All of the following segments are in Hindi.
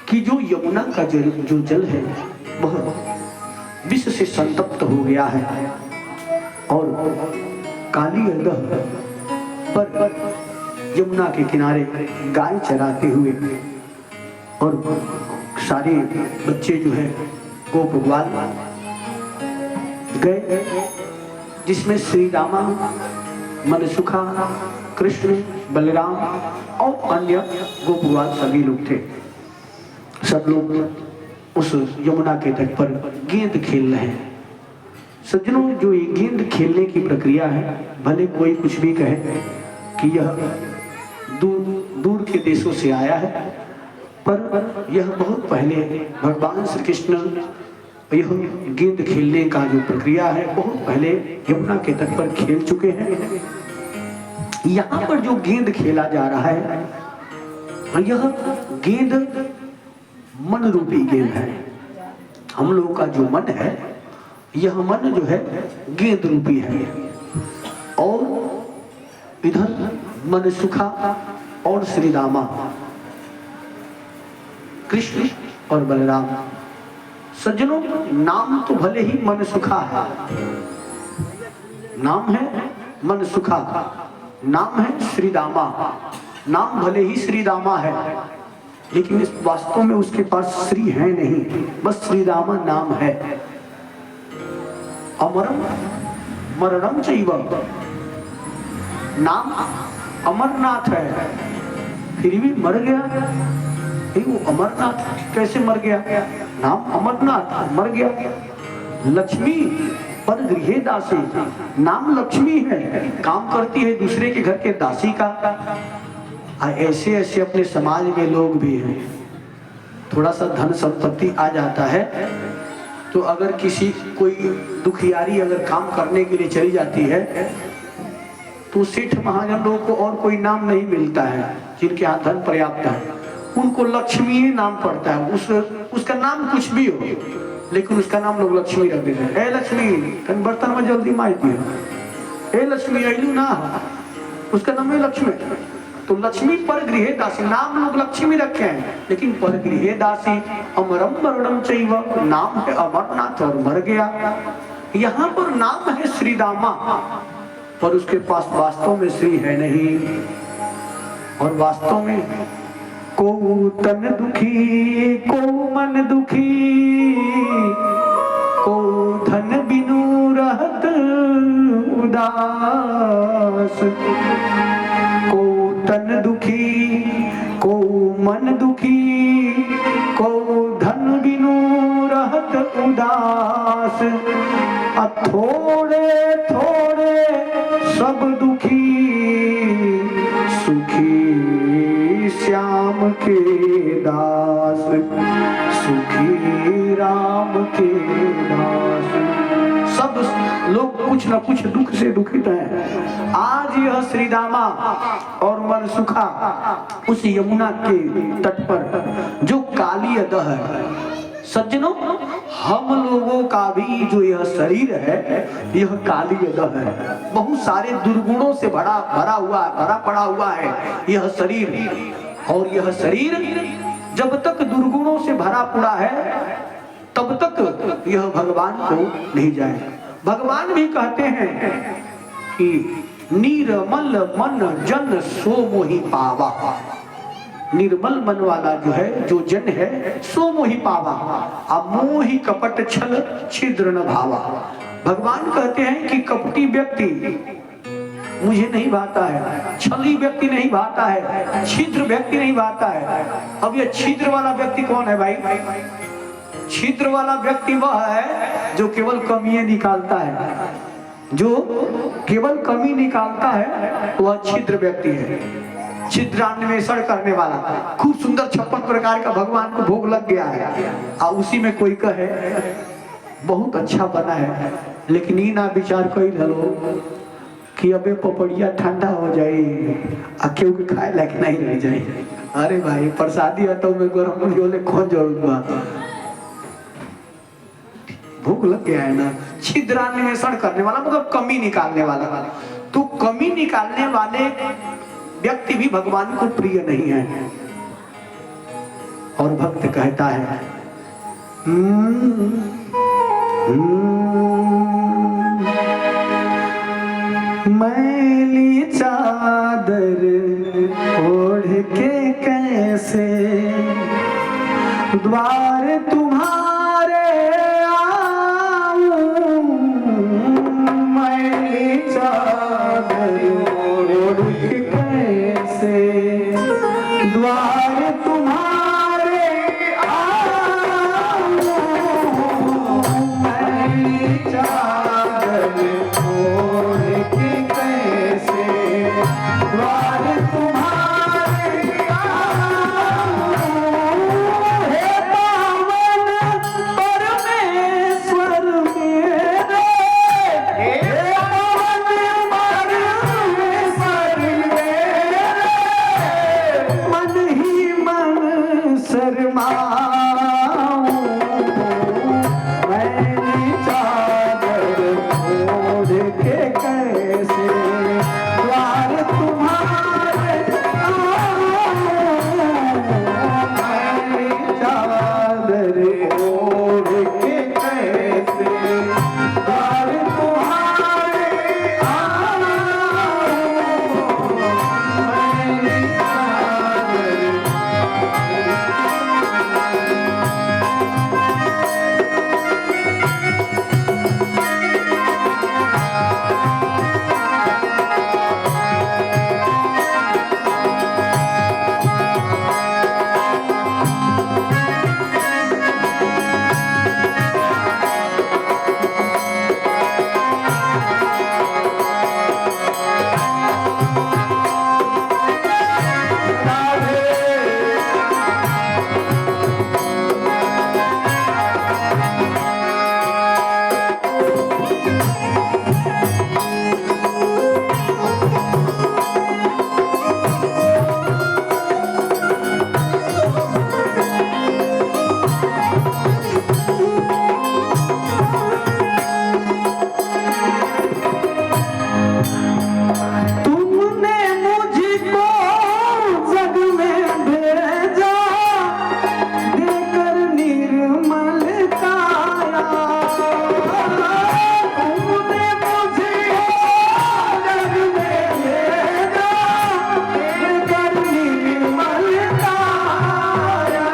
कि जो यमुना का जो जल है वह विष से संतप्त हो गया है और काली अदह पर यमुना के किनारे गाय चराते हुए और सारे बच्चे जो है गोप ग्वाल गए, जिसमें श्री रामा, मनसुखा, कृष्ण, बलराम और अन्य गोप ग्वाल सभी लोग थे। सब लोग उस यमुना के तट पर गेंद खेल रहे हैं। सज्जनों, जो ये गेंद खेलने की प्रक्रिया है, भले कोई कुछ भी कहे कि यह दूर के देशों से आया है, पर यह बहुत पहले भगवान श्री कृष्ण यह गेंद खेलने का जो प्रक्रिया है बहुत पहले यमुना के तट पर खेल चुके हैं। यहाँ पर जो गेंद खेला जा रहा है, यह गेंद मन रूपी गेंद है। हम लोगों का जो मन है, यह मन जो है गेंद रूपी है। और इधर मनसुखा और श्री रामा, कृष्ण और बलराम। सज्जनों, नाम तो भले ही मनसुखा है, नाम है मनसुखा, नाम है श्री रामा, नाम भले ही श्री रामा है, लेकिन इस वास्तव में उसके पास श्री है नहीं, बस श्री रामा नाम है। अमरम मरणम चैव, नाम अमरनाथ है, फिर भी मर गया। वो अमरनाथ कैसे मर गया? नाम अमरनाथ, मर गया। लक्ष्मी पर गृहे दासी, नाम लक्ष्मी है, काम करती है दूसरे के घर के दासी का। ऐसे ऐसे अपने समाज में लोग भी हैं। थोड़ा सा धन संपत्ति आ जाता है तो अगर किसी कोई दुखियारी अगर काम करने के लिए चली जाती है तो सेठ महाजन लोगों को और कोई नाम नहीं मिलता है, जिनके हाथ धन पर्याप्त है, उनको लक्ष्मी ही नाम पड़ता है। उसका नाम कुछ भी हो, लेकिन उसका नाम लोग लक्ष्मी रख देते हैं। ए लक्ष्मी, कहीं बर्तन में जल्दी मारती है, ए लक्ष्मी ऐलू ना, उसका नाम है लक्ष्मी। तो लक्ष्मी पर गृहे दासी, नाम लोग लक्ष्मी रखे हैं, लेकिन पर गृहे दासी। अमरम मरणम चैव, नाम है अमरनाथ और मर गया। यहाँ पर नाम है श्री रामा, पर उसके पास वास्तव में श्री है नहीं। और वास्तव में को तन दुखी, को मन दुखी, को धन बिनु रहत उदास। को तन दुखी, को मन दुखी, को धन बिनु रहत उदास। थोड़े थोड़े सब दुखी, सुखी श्याम के दास, सुखी राम के दास। सब लोग कुछ न कुछ दुख से दुखित हैं। आज यह श्री रामा और मनसुखा उस यमुना के तट पर जो काली अदह है। सज्जनों, हम लोगों का भी जो यह शरीर है, यह काली अदह है। बहुत सारे दुर्गुणों से भरा पड़ा हुआ है यह शरीर। और यह शरीर जब तक दुर्गुणों से भरा पड़ा है, तब तक यह भगवान को नहीं जाए। भगवान भी कहते हैं कि निर्मल मन जन सो मोहि पावा। निर्मल मन वाला जो है, जो जन है, सो मोहि पावा, मोहि कपट छल छिद्र न भावा। भगवान कहते हैं कि कपटी व्यक्ति मुझे नहीं भाता है, छली व्यक्ति नहीं भाता है, छिद्र व्यक्ति नहीं भाता है। अब ये छिद्र वाला व्यक्ति कौन है भाई? छिद्र वाला व्यक्ति वह है जो केवल कमियां निकालता है। जो केवल कमी निकालता है वह छिद्र व्यक्ति है, छिद्रान्वेषण करने वाला। खूब सुंदर 56 प्रकार का भगवान को भोग लग गया है, और उसी में कोई कहे बहुत अच्छा बना है, लेकिन ये ना विचार कोई ढलो कि अबे पपड़िया ठंडा हो जाए, क्यों के खाए लायक नहीं रह जाए। अरे भाई, प्रसादी तो में गरम होने कौन जरूरत बा, भूख लग गया है ना। छिद्रान्वेषण करने वाला मतलब कमी निकालने वाला। तो कमी निकालने वाले व्यक्ति भी भगवान को प्रिय नहीं है। और भक्त कहता है मैली चादर ओढ़ के कैसे द्वार तुम्हारे आऊं, मैली चादर ओढ़ के कैसे द्वार तुम्हारे आऊं, मैली चादर ओढ़ के कैसे द्वार तुम्हारे आऊं, हे पावन परमेश्वर मेरे, हे पावन परमेश्वर मेरे, मन ही मन शर्माऊं, मैली चादर ओढ़ के कैसे द्वार तुम्हारे आऊं, मैली चादर ओढ़ के कैसे द्वार तुम्हारे आऊं, मैली चादर। तुमने मुझको जग में भेजा, देकर निर्मल काया, तुमने मुझको जग में भेजा, देकर निर्मल काया,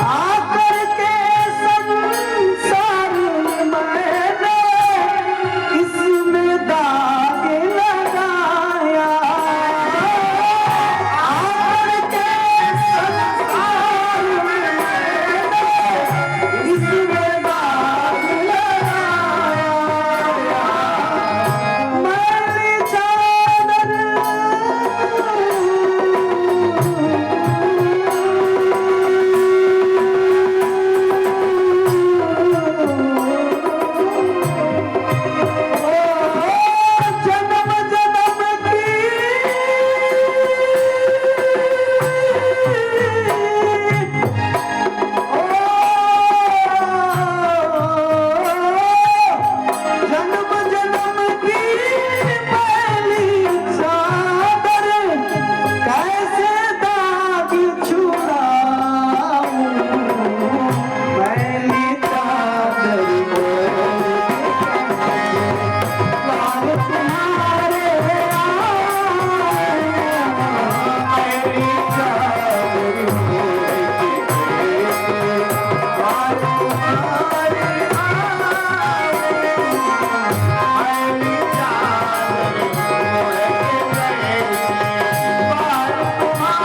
आकर के संसार मैंने इसमें दाग लगाया, आकर के संसार मैंने इसमें दाग लगाया, मैली चादर जन्म जन्म की जन्म जन्म की मैली चादर कैसे दाग छुड़ाऊं, मैली चादर द्वार तुम्हारे आऊं, मैली चादर द्वार तुम्हारे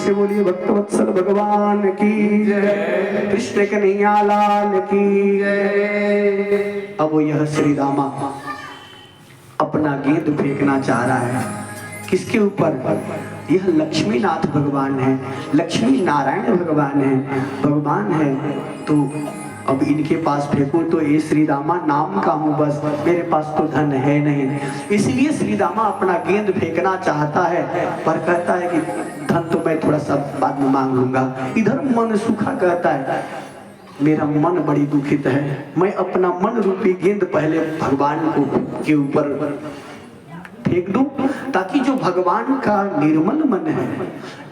से बोलिए भक्तवत्सल भगवान की जय, कृष्ण कन्हैया लाल की जय। अब वो यह श्री रामा अपना गेंद फेंकना चाह रहा है, किसके ऊपर? यह लक्ष्मी नाथ भगवान है, लक्ष्मी नारायण भगवान है, भगवान है। तो अब इनके पास फेंकूं तो ये श्री रामा नाम का हूं, बस मेरे पास तो धन है नहीं। इसलिए श्री रामा अपना गेंद फेंकना चाहता है, पर कहता है कि धन तो मैं थोड़ा सा बाद में मांग लूंगा। इधर मन सूखा कहता है मेरा मन बड़ी दुखित है, मैं अपना मन रूपी गेंद पहले भगवान के ऊपर फेंक दूं, ताकि जो भगवान का निर्मल मन है,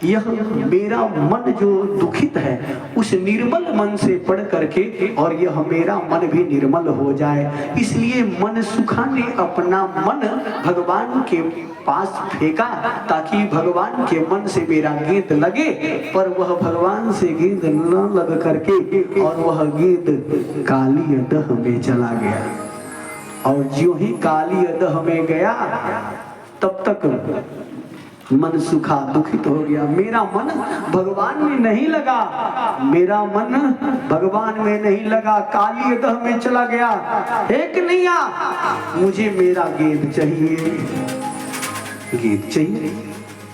यह मेरा मन जो दुखित है उस निर्मल मन से पढ़ करके और यह मेरा मन भी निर्मल हो जाए। इसलिए मन सुखा ने अपना मन भगवान के पास फेंका, ताकि भगवान के मन से मेरा गेंद लगे, पर वह भगवान से गेंद न लग करके और वह गेंद काली अधः में चला गया। और जो ही काली अधः में गया तब तक मन सुखा दुखित हो गया। मेरा मन भगवान में नहीं लगा, मेरा मन भगवान में नहीं लगा, काली अधः में चला गया। एक नैया मुझे मेरा गेंद चाहिए, गेंद चाहिए।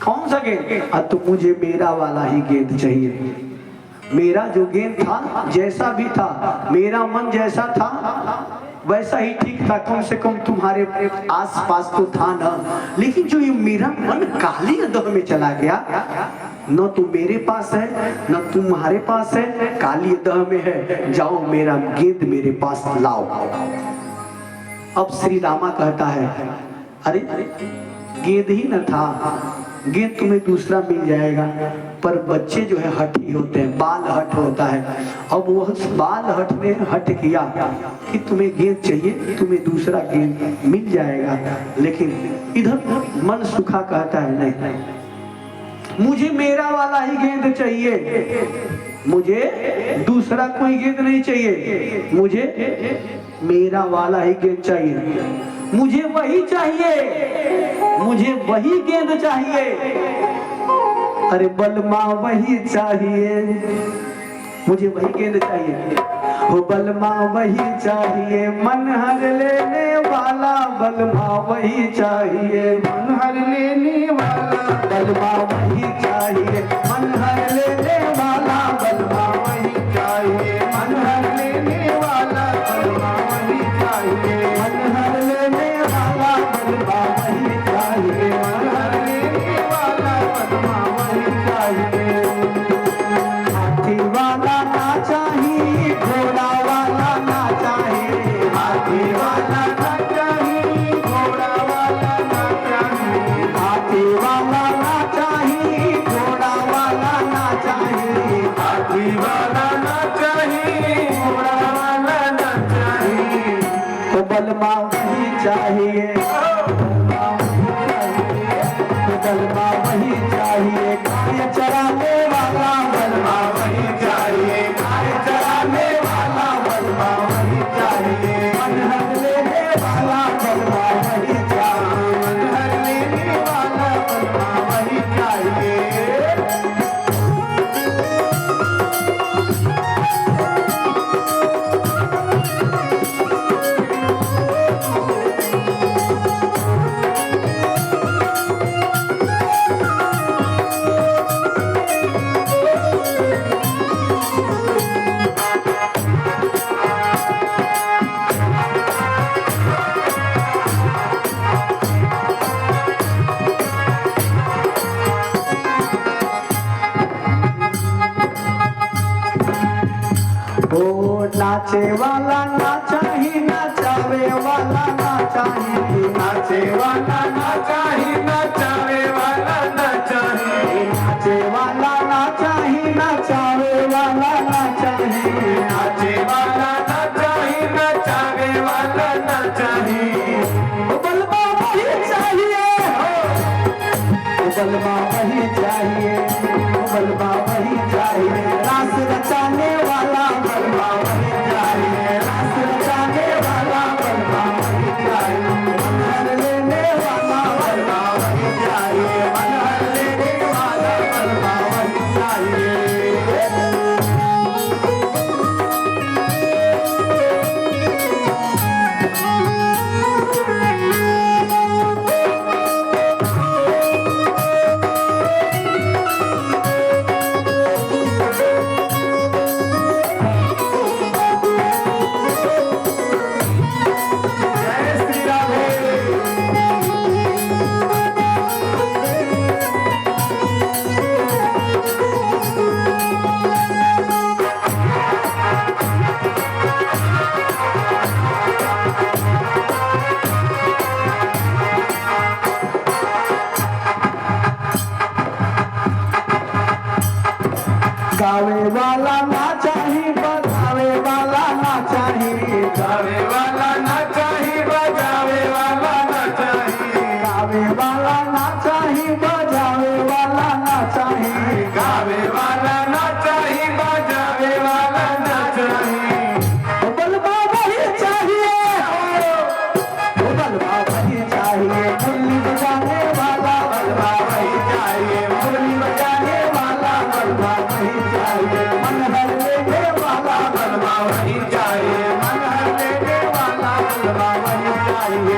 कौन सा गेंद? तो मुझे मेरा वाला ही गेंद चाहिए। मेरा जो गेंद था जैसा भी था, मेरा मन जैसा था वैसा ही ठीक था, कम से कम तुम्हारे आसपास तो था ना। लेकिन जो ये मेरा मन काली अधः में चला गया, न तो मेरे पास है न तुम्हारे पास है, काली अधः में है। जाओ मेरा गेंद मेरे पास लाओ। अब श्री रामा कहता है अरे गेंद ही न था, गेंद तुम्हें दूसरा मिल जाएगा। पर बच्चे जो है हठी होते हैं, बाल हट होता है। अब वह बाल हट ने हट किया कि तुम्हें गेंद चाहिए, तुम्हें दूसरा गेंद मिल जाएगा। लेकिन इधर मन सुखा कहता है नहीं, मुझे मेरा वाला ही गेंद चाहिए, मुझे दूसरा कोई गेंद नहीं चाहिए, मुझे मेरा वाला ही गेंद चाहिए, मुझे वही चाहिए, मुझे वही गेंद चाहिए। अरे बलमा वही चाहिए, मुझे वही गेंद चाहिए। हो बलमा वही चाहिए, मन हर लेने वाला, बलमा वही चाहिए, मन हर लेने वाला, बलमा वही चाहिए, मन हर लेने वाला, बलमा वही चाहिए, मन हर लेने वाला, बलमा वही चाहिए, मन हर लेने वाला, बलमा वही चाहिए, मन हर लेने वाला, बलमा वही चाहिए। हाथी वाला ना चाहिए, घोड़ा वाला ना चाहिए, हाथी वाला ना चाहिए, घोड़ा वाला ना चाहिए, हाथी वाला ना चाहिए, घोड़ा वाला ना चाहिए, हाथी वाला ना चाहिए, घोड़ा वाला ना चाहिए। तो बलमा वही चाहिए, बलमा वही चाहिए, गाय चराने वाला, बलमा वही चाहिए, गाय चराने वाला, बलमा वही चाहिए, मन हर लेने वाला, बलमा वही चाहिए, मन हर लेने वाला, बलमा वही चाहिए। नाचे वाला नाचा ही नचावे वाला नाचा ही, नाचे वाला नाचा ही नचावे वाला नाचा ही, नाचे वाला नाचा ही नचावे वाला नाचा ही, नाचे वाला नाचा ही नचावे वाला नाचा ही। बलमा वही चाहिए, बलमा वही चाहिए, बलमा वही चाहिए, रास रचाने वाला, बलमा वही चाहिए, रास रचाने वाला, बलमा वही चाहिए, मन हर लेने वाला, बलमा वही चाहिए, मन हर लेने वाला, बलमा वही गावे वाला ना चाहिए, बजावे वाला ना चाहिए। गावे वाला ना चाहिए, बजावे वाला ना चाहिए। गावे वाला ना चाहिए, बजावे वाला ना चाहिए। गावे वाला ना चाहिए, बजावे वाला ना चाहिए। बलवा वही चाहिए, बलवा वही चाहिए। मुरली बजाने वाला बलवा वही चाहिए, मुरली बजाने वाला बलवा वही चाहिए। मन हर लेने वाला बलवा वही चाहिए, मन हर लेने वाला बलवा वही चाहिए।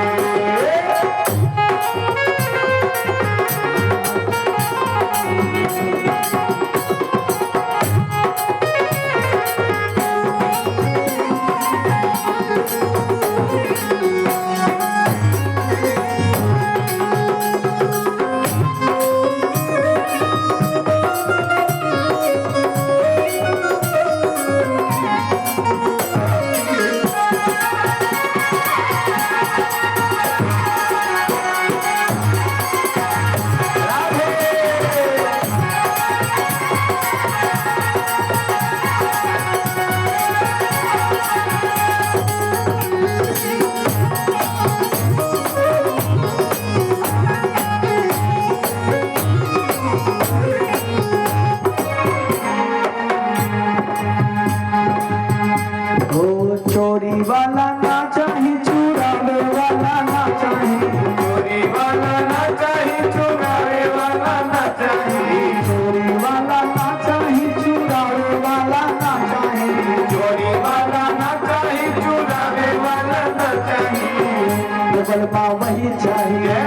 चोरी वाला ना चाहिए, चुरावे वाला ना चाहिए। चोरी वाला ना चाहिए, चुरावे वाला ना चाहिए। चोरी वाला ना चाहिए, चुरावे वाला ना चाहिए। चोरी वाला ना चाहिए, चुरावे वाला ना चाहिए। बलवा वही चाहिए,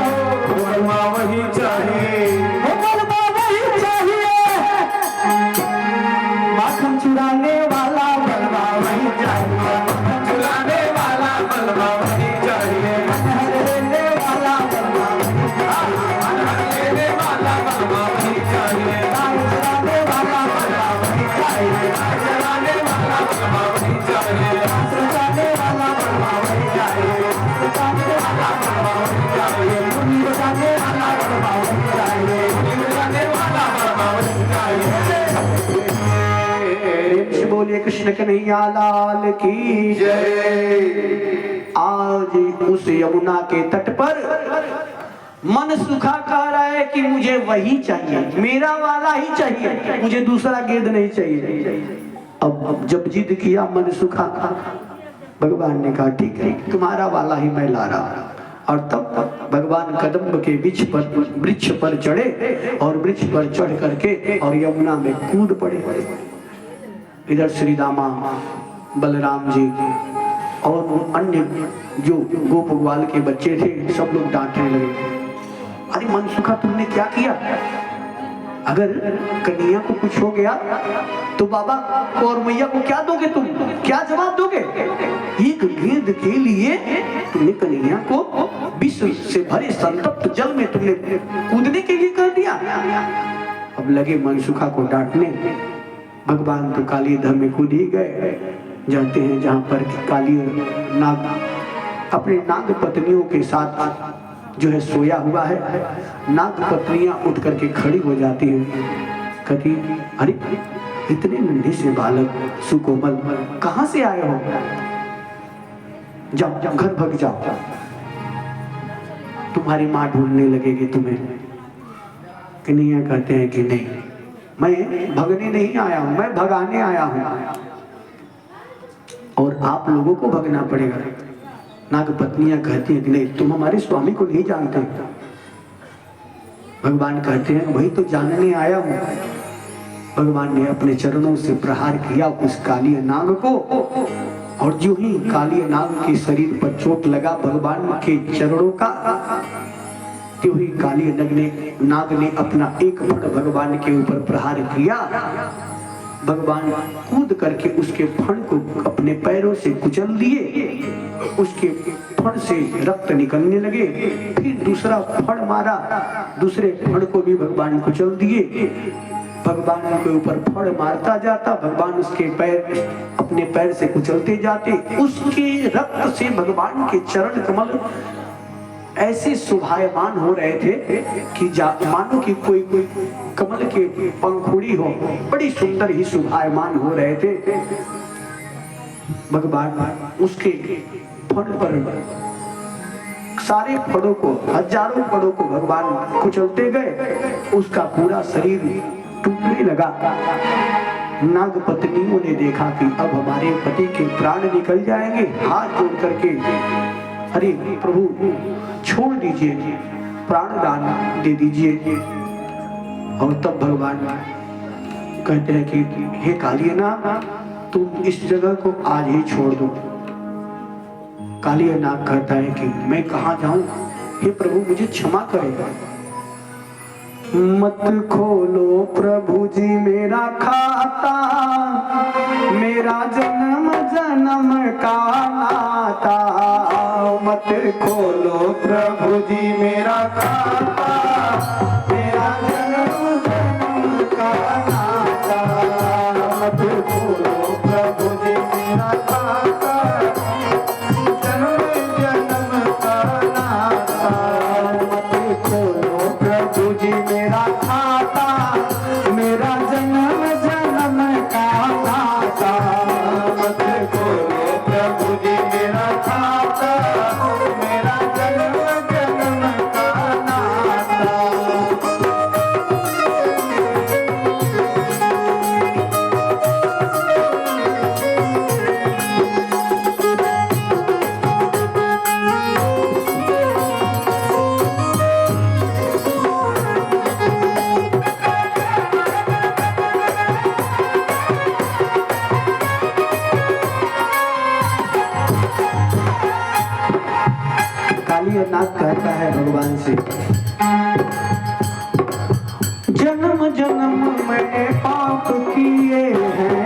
बलवा वही चाहिए, बलवा वही चाहिए। माखन चुराने वाला बलवा वही चाहिए। चुराने वाला बलवा वही चाहिए। लेने वाला बलवा वही चाहिए। लेने वाला बलवा वही चाहिए। चुराने वाला बलवा वही चाहिए। चलाने वाला बलवा वही चाहिए। चुराने वाला बलवा वही चाहिए। चुराने वाला बलवा वही चाहिए। मुरली बजाने वाला बलवा वही चाहिए। चलाने वाला बलवा वही चाहिए। प्रेम से बोलिए कृष्ण कन्हैया लाल की जय। आज उस यमुना के तट पर मन सुखा कह रहा है कि मुझे वही चाहिए, मेरा वाला ही चाहिए, मुझे दूसरा गेंद नहीं चाहिए। अब जब जिद किया मन सुखा, भगवान ने कहा ठीक है, तुम्हारा वाला ही मैं ला रहा। और तब भगवान कदम्ब के वृक्ष पर चढ़े और वृक्ष पर चढ़ करके और यमुना में कूद पड़े। इधर श्री दामा, बलराम जी और अन्य जो गोप ग्वाल के बच्चे थे सब लोग डांटने लगे, अरे मनसुखा तुमने क्या किया? अगर कन्हैया को कुछ हो गया तो बाबा को और मैया को क्या दोगे तुम? क्या जवाब दोगे? एक गेंद के लिए तुमने कन्हैया को विश्व से भरे संतप्त जल में तुमने कूदने के लिए कर दिया। अब लगे मनसुखा को डांटने। भगवान तो काली धम में कूद ही गए। जाते हैं जहां पर काली नाग अपने नाग पत्नियों के साथ जो है सोया हुआ है। नाग पत्नियां उठ करके खड़ी हो जाती हैं, कहती अरे इतने नन्हे से बालक सुकोमल कहां से आए हो? जाओ घर भाग जाओ, तुम्हारी माँ ढूंढने लगेगी तुम्हें। कन्हैया कहते हैं कि नहीं, मैं भगने नहीं आया हूं, मैं भगाने आया हूं और आप लोगों को भगना पड़ेगा। नाग पत्नियां कहती हैं कि नहीं, तुम हमारे स्वामी को नहीं जानते। भगवान कहते हैं वही तो जानने आया हूं। भगवान ने अपने चरणों से प्रहार किया उस काली नाग को, और जो ही काली नाग के शरीर पर चोट लगा भगवान के चरणों का, त्यों ही काली नाग ने अपना एक फण भगवान के ऊपर प्रहार किया। भगवान कूद करके उसके फण को अपने पैरों से कुचल दिए, उसके फण से रक्त निकलने लगे। फिर दूसरा फण मारा, दूसरे फण को भी भगवान कुचल दिए। भगवान के ऊपर फण मारता जाता, भगवान उसके पैर अपने पैर से कुचलते जाते। उसके रक्त से भगवान के चरण कमल ऐसे शोभायमान हो रहे थे कि मानो कि कोई कमल के पंखुड़ी हो, बड़ी सुंदर ही शोभायमान हो रहे थे। भगवान उसके फण पर सारे फड़ों को, हजारों फड़ों को भगवान कुचलते गए, उसका पूरा शरीर टूटने लगा। नाग पत्नियों ने देखा कि अब हमारे पति के प्राण निकल जाएंगे, हाथ जोड़ करके अरे प्रभु छोड़ दीजिए, प्राण दान दे दीजिए। और तब भगवान कहते हैं कि हे कालियानाग, तुम इस जगह को आज ही छोड़ दो। कालियानाग कहता है कि मैं कहाँ जाऊं, हे प्रभु मुझे क्षमा करेगा। मत खोलो प्रभु जी मेरा खाता, मेरा जन्म जन्म का नाता। मत खोलो प्रभु जी मेरा खाता, मेरा जन्म जन्म का नाता। मत खोलो प्रभु जी मेरा खाता, जन्म जन्म का नाता। मत खोलो प्रभु जी मेरा खाता, मेरा जन्म जन्म का नाता। मत खोलो प्रभु जी मेरा खाता, मेरा जन्म जन्म का नाता। कालियानाग कहता है भगवान से, जन्म जन्म मैंने पाप किए हैं,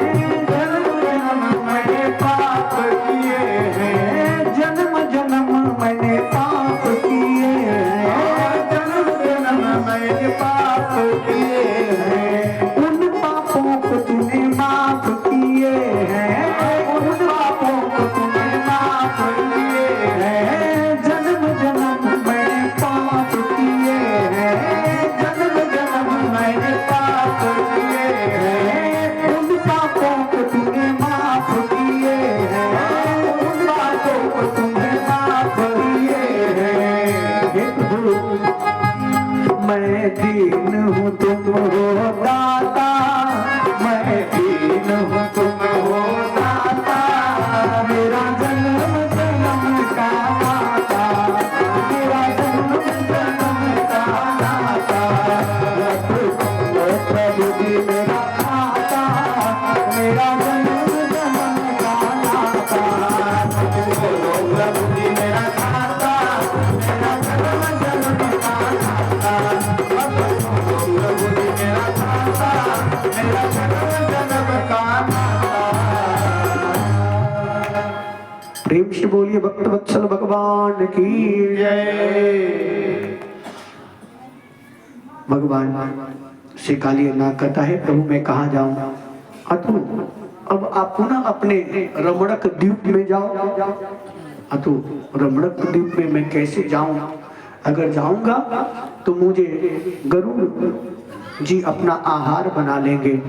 जन्म जन्म मैंने पाप किए हैं, जन्म जन्म मैंने पाप किए हैं, जन्म जन्म मैंने पाप किए हैं। उन पापों को तूने माफ किए हैं, उन पापों को तूने माफ किए हैं। जन्म जन्म मैंने पाप किए हैं, जन्म जन्म मैंने पाप किए हैं। उन पापों को तूने माफ किए हैं, उन पापों को तूने माफ किए हैं। हे प्रभु मैं दीन हूँ तुम हो दाता, मैं दीन हूँ तुम हो दाता। मेरा जन्म जन्म का नाता, मेरा जन्म जन्म का नाता। प्रभु जी मेरा खाता, मेरा जन्म जन्म का नाता। प्रभु जी मेरा खाता, मेरा जन्म जन्म का नाता। प्रभु जी मेरा खाता, मेरा जन्म जन्म का नाता। प्रेम से बोलिए भक्त वत्सल भगवान की जय। भगवान से कालियानाग कहता है, प्रभु मैं कहाँ जाऊं? अतु अब आप पुनः अपने रमणक द्वीप में जाओ। अतु रमणक द्वीप में मैं कैसे जाऊं? अगर जाऊंगा तो मुझे गरुड़ जी अपना आहार बना लेंगे,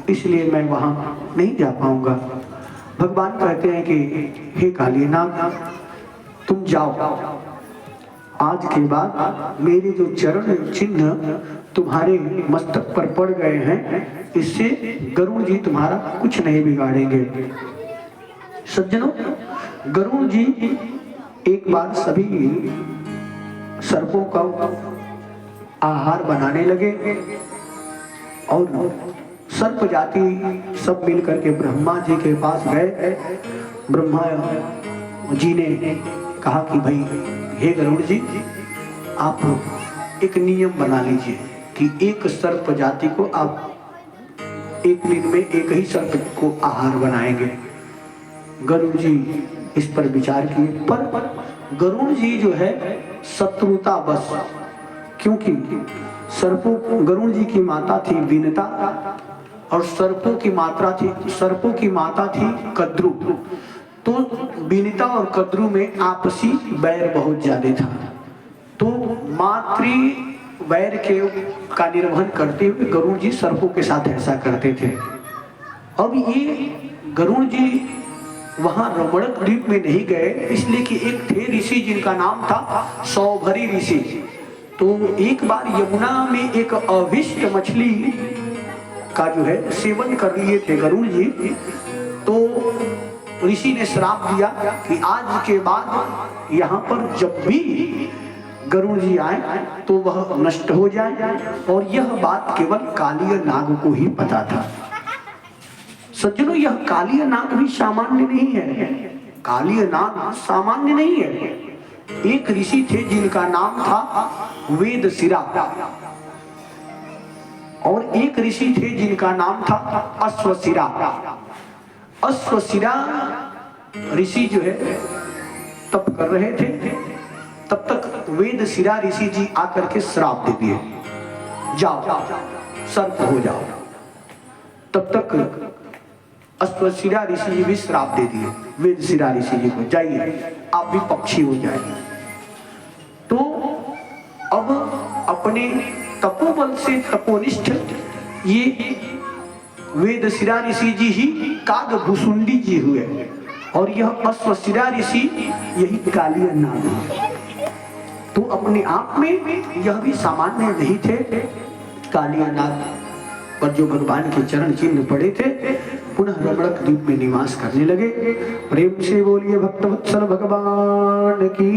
इसलिए मैं वहां नहीं जा पाऊंगा। भगवान कहते हैं कि हे कालियानाग तुम जाओ, आज के बाद मेरे जो चरण चिन्ह तुम्हारे मस्तक पर पड़ गए हैं, इससे गरुड़ जी तुम्हारा कुछ नहीं बिगाड़ेंगे। सज्जनों, गरुड़ जी एक बार सभी सर्पों का आहार बनाने लगे और सर्प जाति सब मिलकर के ब्रह्मा जी के पास गए। ब्रह्मा जी ने कहा कि भाई हे गरुड़ जी, आप एक नियम बना लीजिए कि एक सर्प जाति को आप एक दिन में एक ही सर्प को आहार बनाएंगे। गरुड़ जी इस पर विचार किए, पर गरुड़ जी जो है शत्रुता बस, क्योंकि सर्पों, गरुड़ जी की माता थी विनता और सर्पों की माता थी कद्रु। तो विनता और कद्रु में आपसी बैर बहुत ज्यादा था। मातृ वैर के का निर्वहन करते हुए गरुड़ जी सर्पों के साथ ऐसा करते थे। अब ये गरुड़ जी वहां रमणक द्वीप में नहीं गए, इसलिए कि एक थे ऋषि जिनका नाम था सौभरी ऋषि। तो एक बार यमुना में एक अभिष्ट मछली का जो है सेवन कर लिए थे गरुड़ जी। तो ऋषि ने श्राप दिया कि आज के बाद यहाँ पर जब भी गरुड़ जी आए तो वह नष्ट हो जाए। और यह बात केवल कालिय नाग को ही पता था। सज्जनों, यह कालिय नाग भी सामान्य नहीं है। कालिय नाग सामान्य नहीं है। एक ऋषि थे जिनका नाम था वेदशिरा, और एक ऋषि थे जिनका नाम था अश्वशिरा। अश्वशिरा ऋषि जो है तप कर रहे थे, तब तक वेदशिरा ऋषि जी आकर के श्राप दे दिए, जाओ सर्प हो जाओ। तब तक अश्वशिरा ऋषि जी भी श्राप दे दिए वेदशिरा ऋषि जी को, जाइए आप भी पक्षी हो जाइए। तो अब अपने तपोबल से तपोनिष्ठ ये वेदशिरा ऋषि जी ही कागभुसुंडी जी हुए, और यह अश्वशिरा ऋषि यही कालिय नाग है। तो अपने आप में यह भी सामान्य नहीं थे। कालिय नाग पर जो भगवान के चरण चिन्ह पड़े थे, पुनः रमणक द्वीप में निवास करने लगे। प्रेम से बोलिए भक्तवत्सल भगवान की।